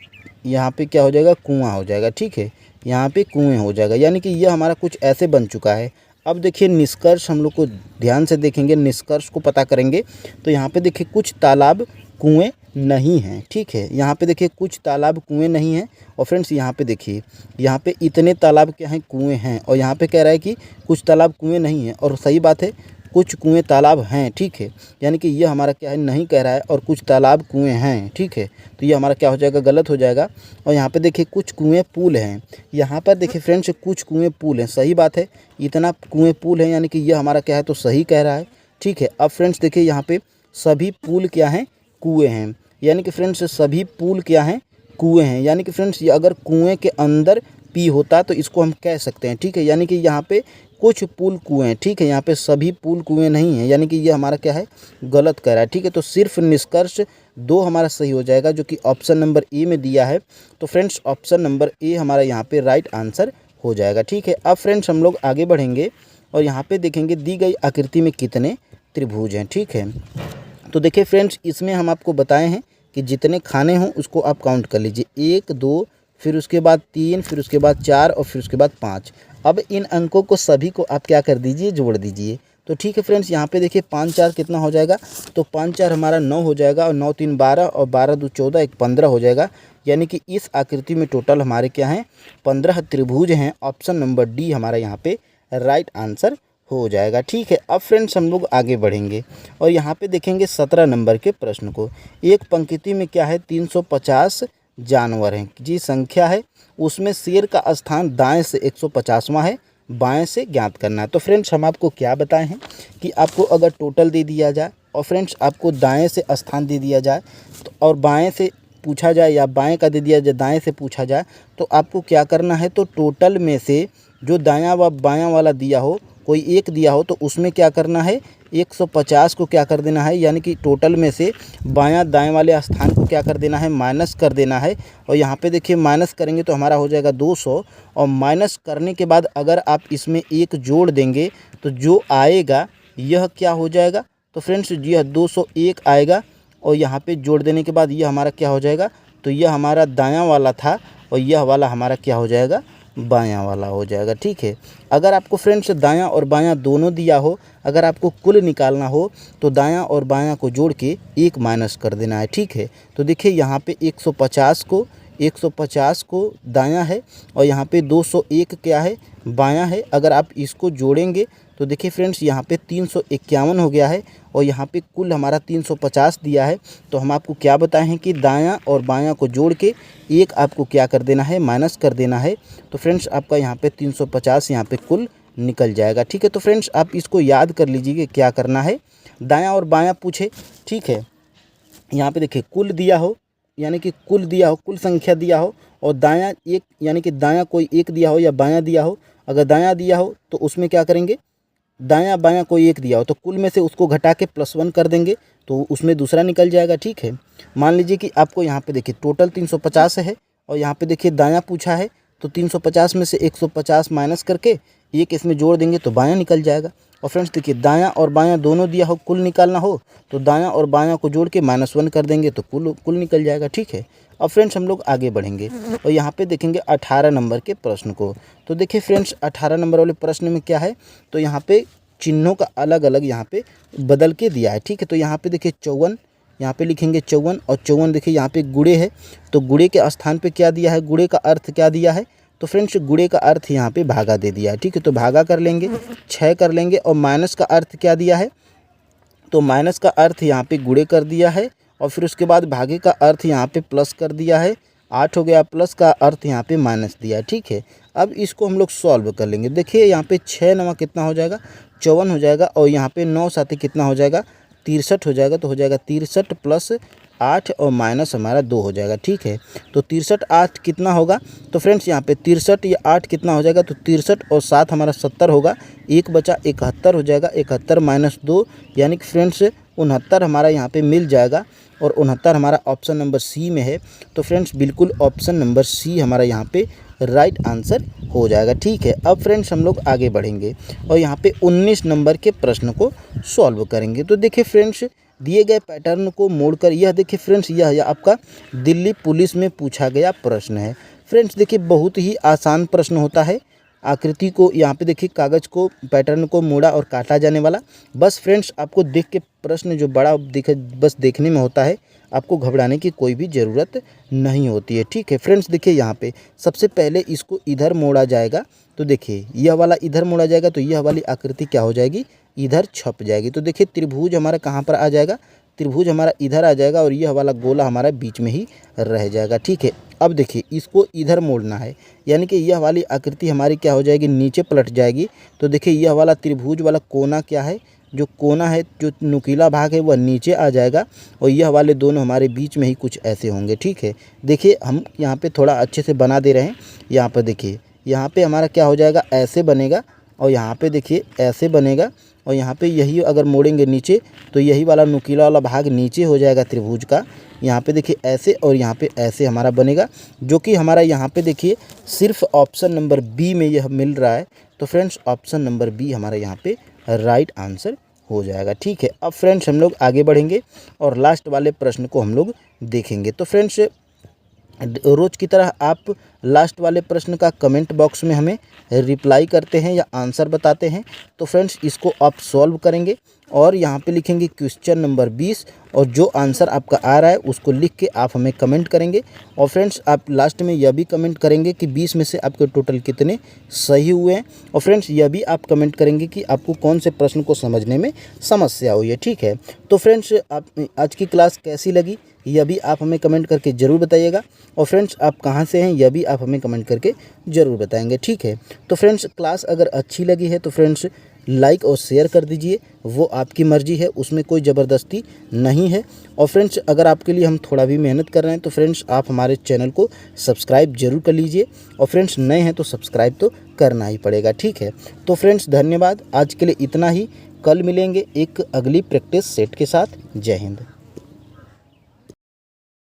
यहाँ पे क्या हो जाएगा, कुआँ हो जाएगा। ठीक है, यहाँ पे कुएँ हो जाएगा, यानी कि यह हमारा कुछ ऐसे बन चुका है। अब देखिए निष्कर्ष हम लोग को ध्यान से देखेंगे, निष्कर्ष को पता करेंगे। तो यहाँ पे देखिए कुछ तालाब कुएँ नहीं हैं। ठीक है, यहाँ पे देखिए कुछ तालाब कुएँ नहीं हैं और फ्रेंड्स यहाँ पे देखिए, यहाँ पे इतने तालाब क्या हैं, कुएँ हैं। और यहाँ पे कह रहा है कि कुछ तालाब कुएँ नहीं हैं, और सही बात है, कुछ कुएँ तालाब हैं। ठीक है, यानी कि यह हमारा क्या है, नहीं कह रहा है, और कुछ तालाब कुएँ हैं। ठीक है, तो ये हमारा क्या हो जाएगा, गलत हो जाएगा। और यहाँ पे देखिए कुछ कुएँ पुल हैं, यहाँ पर देखिए फ्रेंड्स कुछ कुएँ पुल हैं, सही बात है, इतना कुएँ पुल है, यानी कि यह हमारा क्या है, तो सही कह रहा है। ठीक है, अब फ्रेंड्स देखिए यहाँ पे सभी पुल क्या हैं, कुएँ हैं, यानी कि फ्रेंड्स सभी पुल क्या हैं, कुएँ हैं। यानी कि फ्रेंड्स ये अगर कुएँ के अंदर पी होता तो इसको हम कह सकते हैं। ठीक है, यानी कि यहाँ पे कुछ पुल कुएँ हैं। ठीक है, यहाँ पे सभी पुल कुएँ नहीं हैं, यानी कि ये हमारा क्या है, गलत कह रहा है। ठीक है, तो सिर्फ निष्कर्ष 2 हमारा सही हो जाएगा, जो कि ऑप्शन नंबर ए में दिया है। तो फ्रेंड्स ऑप्शन नंबर ए हमारा यहाँ पे राइट आंसर हो जाएगा। ठीक है, अब फ्रेंड्स हम लोग आगे बढ़ेंगे और यहाँ पे देखेंगे दी गई आकृति में कितने त्रिभुज हैं। ठीक है, तो देखिए फ्रेंड्स इसमें हम आपको बताए हैं कि जितने खाने हों उसको आप काउंट कर लीजिए, 1 2 फिर उसके बाद 3 फिर उसके बाद 4 और फिर उसके बाद 5। अब इन अंकों को सभी को आप क्या कर दीजिए, जोड़ दीजिए। तो ठीक है फ्रेंड्स, यहाँ पे देखिए 5 4 कितना हो जाएगा, तो 5 4 हमारा 9 हो जाएगा और 9 3 12 और 12 2 14 1 15 हो जाएगा। यानी कि इस आकृति में टोटल हमारे क्या हैं, 15 त्रिभुज हैं। ऑप्शन नंबर डी हमारा यहाँ पे राइट आंसर हो जाएगा। ठीक है, अब फ्रेंड्स हम लोग आगे बढ़ेंगे और यहाँ पे देखेंगे 17 नंबर के प्रश्न को। एक पंक्ति में क्या है, 350 जानवर हैं जी, संख्या है, उसमें शेर का स्थान दाएं से 150वां है, बाएं से ज्ञात करना है। तो फ्रेंड्स हम आपको क्या बताए हैं कि आपको अगर टोटल दे दिया जाए और फ्रेंड्स आपको दाएं से स्थान दे दिया जाए तो और बाएं से पूछा जाए या बाएं का दे दिया जाए, दाएं से पूछा जाए, तो आपको क्या करना है, तो टोटल में से जो दायां व बायां वाला दिया हो, कोई एक दिया हो, तो उसमें क्या करना है, 150 को क्या कर देना है, यानी कि टोटल में से बायां दाएं वाले स्थान को क्या कर देना है, माइनस कर देना है। और यहाँ पे देखिए माइनस करेंगे तो हमारा हो जाएगा 200, और माइनस करने के बाद अगर आप इसमें एक जोड़ देंगे तो जो आएगा यह क्या हो जाएगा, तो फ्रेंड्स यह 201 आएगा। और यहाँ पे जोड़ देने के बाद यह हमारा क्या हो जाएगा, तो यह हमारा दायां वाला था और यह वाला हमारा क्या हो जाएगा, बायां वाला हो जाएगा। ठीक है, अगर आपको फ्रेंड्स दायां और बायां दोनों दिया हो, अगर आपको कुल निकालना हो तो दायां और बायां को जोड़ के 1 माइनस कर देना है। ठीक है, तो देखिए यहाँ पे 150 को दायां है और यहाँ पे 201 क्या है, बायां है। अगर आप इसको जोड़ेंगे तो देखिए फ्रेंड्स यहाँ पे 351 हो गया है और यहाँ पे कुल हमारा 350 दिया है। तो हम आपको क्या बताएं हैं कि दायां और बायां को जोड़ के 1 आपको क्या कर देना है, माइनस कर देना है। तो फ्रेंड्स आपका यहाँ पे 350 यहाँ पे कुल निकल जाएगा। ठीक है, तो फ्रेंड्स आप इसको याद कर लीजिए कि क्या करना है, दायां और बायां पूछे। ठीक है, यहाँ पे देखिए कुल दिया हो, यानी कि कुल दिया हो, कुल संख्या दिया हो, और दायां एक, यानी कि दायां कोई एक दिया हो या बायां दिया हो। अगर दायां दिया हो तो उसमें क्या करेंगे, दायां बायां कोई एक दिया हो तो कुल में से उसको घटा के +1 कर देंगे तो उसमें दूसरा निकल जाएगा। ठीक है, मान लीजिए कि आपको यहाँ पे देखिए टोटल 350 है, और यहाँ पे देखिए दायां पूछा है, तो 350 में से 150 माइनस करके एक इसमें जोड़ देंगे तो बायां निकल जाएगा। और फ्रेंड्स देखिए दायां और बायां दोनों दिया हो, कुल निकालना हो तो दायां और बायां को जोड़ के -1 कर देंगे तो कुल निकल जाएगा। ठीक है, अब फ्रेंड्स हम लोग आगे बढ़ेंगे और यहाँ पे देखेंगे 18 नंबर के प्रश्न को। तो देखिए फ्रेंड्स 18 नंबर वाले प्रश्न में क्या है, तो यहाँ पे चिन्हों का अलग अलग यहाँ पे बदल के दिया है। ठीक है, तो यहाँ पे देखिए 54, यहाँ पे लिखेंगे 54, और 54 देखिए यहाँ पे गुणे है, तो गुणे के स्थान पे क्या दिया है, गुणे का अर्थ क्या दिया है, तो फ्रेंड्स गुणे का अर्थ यहाँ पे भागा दे दिया है। ठीक है, तो भागा कर लेंगे, 6 कर लेंगे, और माइनस का अर्थ क्या दिया है, तो माइनस का अर्थ यहाँ पे गुणे कर दिया है, और फिर उसके बाद भागे का अर्थ यहाँ पे प्लस कर दिया है। 8 हो गया, प्लस का अर्थ यहाँ पे माइनस दिया है। ठीक है, अब इसको हम लोग सॉल्व कर लेंगे। देखिए यहाँ पे 6 नवा कितना हो जाएगा, 54 हो जाएगा, और यहाँ पे 9 साथी कितना हो जाएगा, 63 हो जाएगा। तो हो जाएगा 63 + 8 और माइनस हमारा 2 हो जाएगा। ठीक है, तो 63 8 कितना होगा, तो फ्रेंड्स यहाँ पे 63 या 8 कितना हो जाएगा, तो 63 और 7 हमारा 70 होगा, 1 बचा 71 हो जाएगा। 71 - 2 यानी कि फ्रेंड्स 69 हमारा यहाँ पे मिल जाएगा, और 69 हमारा ऑप्शन नंबर सी में है। तो फ्रेंड्स बिल्कुल ऑप्शन नंबर सी हमारा यहाँ पे राइट आंसर हो जाएगा। ठीक है, अब फ्रेंड्स हम लोग आगे बढ़ेंगे और यहाँ पे 19 नंबर के प्रश्न को सॉल्व करेंगे। तो देखिए फ्रेंड्स दिए गए पैटर्न को मोड़कर, यह देखिए फ्रेंड्स यह आपका दिल्ली पुलिस में पूछा गया प्रश्न है। फ्रेंड्स देखिए बहुत ही आसान प्रश्न होता है। आकृति को यहाँ पे देखिए, कागज़ को पैटर्न को मोड़ा और काटा जाने वाला। बस फ्रेंड्स आपको देख के प्रश्न जो बड़ा दिखे बस देखने में होता है, आपको घबराने की कोई भी ज़रूरत नहीं होती है। ठीक है फ्रेंड्स, देखिए यहाँ पे सबसे पहले इसको इधर मोड़ा जाएगा, तो देखिए यह वाला इधर मोड़ा जाएगा तो यह वाली आकृति क्या हो जाएगी, इधर छप जाएगी। तो देखिए त्रिभुज हमारा कहाँ पर आ जाएगा, त्रिभुज हमारा इधर आ जाएगा, और यह वाला गोला हमारा बीच में ही रह जाएगा। ठीक है, अब देखिए इसको इधर मोड़ना है, यानी कि यह वाली आकृति हमारी क्या हो जाएगी, नीचे पलट जाएगी। तो देखिए यह वाला त्रिभुज वाला कोना क्या है, जो कोना है, जो नुकीला भाग है वह नीचे आ जाएगा, और यह वाले दोनों हमारे बीच में ही कुछ ऐसे होंगे। ठीक है, देखिए हम यहाँ पे थोड़ा अच्छे से बना दे रहे हैं। यहाँ पर देखिए, यहाँ पे हमारा क्या हो जाएगा, ऐसे बनेगा, और यहाँ पे देखिए ऐसे बनेगा, और यहाँ पे यही अगर मोड़ेंगे नीचे तो यही वाला नुकीला वाला भाग नीचे हो जाएगा त्रिभुज का। यहाँ पे देखिए ऐसे, और यहाँ पे ऐसे हमारा बनेगा, जो कि हमारा यहाँ पे देखिए सिर्फ ऑप्शन नंबर बी में यह मिल रहा है। तो फ्रेंड्स ऑप्शन नंबर बी हमारा यहाँ पे राइट आंसर हो जाएगा। ठीक है, अब फ्रेंड्स हम लोग आगे बढ़ेंगे और लास्ट वाले प्रश्न को हम लोग देखेंगे। तो फ्रेंड्स रोज़ की तरह आप लास्ट वाले प्रश्न का कमेंट बॉक्स में हमें रिप्लाई करते हैं या आंसर बताते हैं। तो फ्रेंड्स इसको आप सॉल्व करेंगे और यहाँ पे लिखेंगे क्वेश्चन नंबर 20, और जो आंसर आपका आ रहा है उसको लिख के आप हमें कमेंट करेंगे। और फ्रेंड्स आप लास्ट में यह भी कमेंट करेंगे कि 20 में से आपके टोटल कितने सही हुए हैं। और फ्रेंड्स यह भी आप कमेंट करेंगे कि आपको कौन से प्रश्न को समझने में समस्या हुई है। ठीक है, तो फ्रेंड्स आप आज की क्लास कैसी लगी यह भी आप हमें कमेंट करके ज़रूर बताइएगा, और फ्रेंड्स आप कहाँ से हैं यह भी आप हमें कमेंट करके ज़रूर बताएंगे। ठीक है, तो फ्रेंड्स क्लास अगर अच्छी लगी है तो फ्रेंड्स लाइक और शेयर कर दीजिए, वो आपकी मर्ज़ी है, उसमें कोई ज़बरदस्ती नहीं है। और फ्रेंड्स अगर आपके लिए हम थोड़ा भी मेहनत कर रहे हैं तो फ्रेंड्स आप हमारे चैनल को सब्सक्राइब जरूर कर लीजिए, और फ्रेंड्स नए हैं तो सब्सक्राइब तो करना ही पड़ेगा। ठीक है, तो फ्रेंड्स धन्यवाद, आज के लिए इतना ही। कल मिलेंगे एक अगली प्रैक्टिस सेट के साथ। जय हिंद।